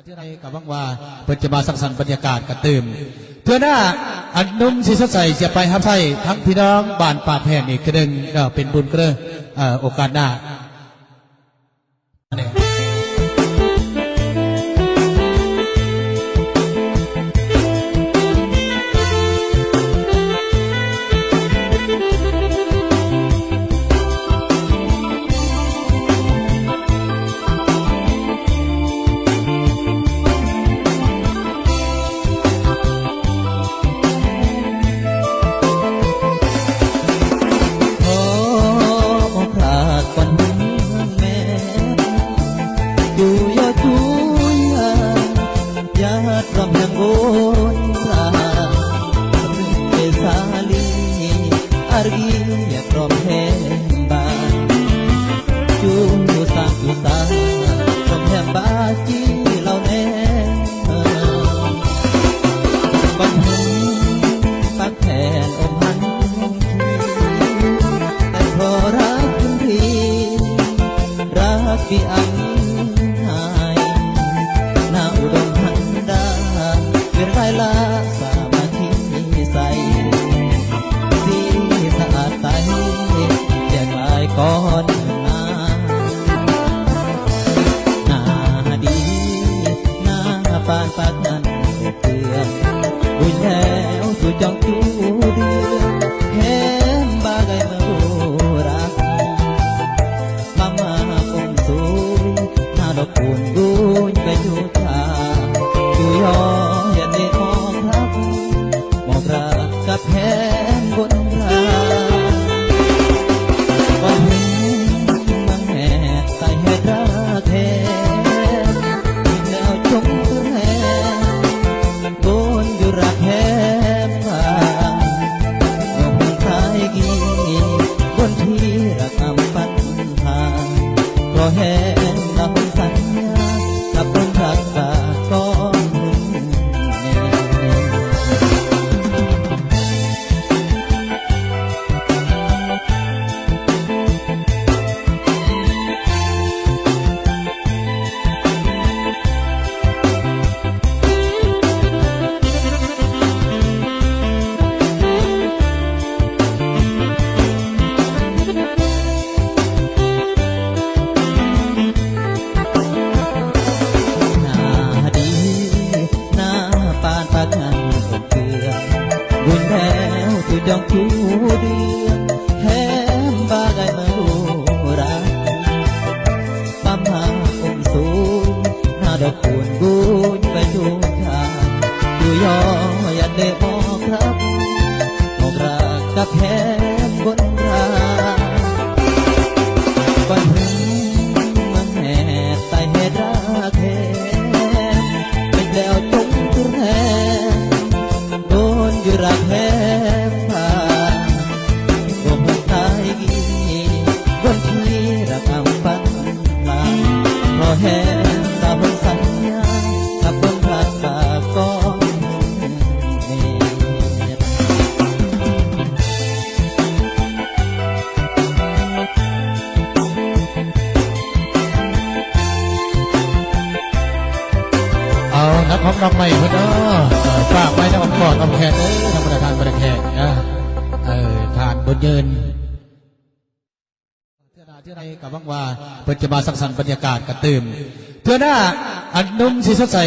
ที่ในกับวังว่าเปิดจะมาสังสรรค์บรรยากาศกระตืมเพื่อหน้าอันนุ่มสีสดใสจะไปฮับไส้ทั้งพี่น้องบ้านป่าแพงอีกกระดึงเป็นบุญกระโอกาสหน้ารำแห่งโบราณเกสาลีอารีรำแห่งบ้านจูสางจูสางรำแห่งบ้านจีเหล่าแน่บังหันปักแทนอมหันแต่พอรักคุณทีรักพี่อันหายหน้าอุดมหันเป็นไรล่ะสามาธิใสสีสะอาดใสแยกลายก้อนหน้าดีหน้าปานปากนั้นเตือนบุญแล้วสู่จองจูเดือนเห็นบาไกเมื่อรักมาองสูหน้าดอกปูนดูนไปจูชาจูยอกับแผนบนราบ่เห็นมังแห่ใส่เหตุรักแท้ยิ่งแล้วจงตัวแห่โดนอยู่รักแท้ผ่านโอ้คนไทยกี่บนที่รักอำปันผ่านเพราะแห่เราสัญญากับคนรักษาก่อนบุญแล้วสู่จองจูเดือนแห่งบาไกเมื่อรักปั๊มหาองสูงหน้าดอกคูณบุญไปจูชาจูยอยัดเดบอครับมองรักกับแห่งบนราก่อนถึงเมืองแห่ใส่เหตุรักแท้เป็นแล้วจงตัวแห่โดนอยู่รักแท้ผ่านโอ้คนไทยกี่บนที่รักอำปันลาเพราะแห่ตาบนสัญญากับคนรักษาก้อนเมตเอานักพร้อมน้องใหม่เพื่อนฝากไว้ในอ้อมกอดอ้อมแขนธรรมดาทานประแขกทานบนยืนที่ในกับวังว่าเปิดจะมาสังสรรค์บรรยากาศกระตืมเพื่อหน้าอันนุ่มสีสดใส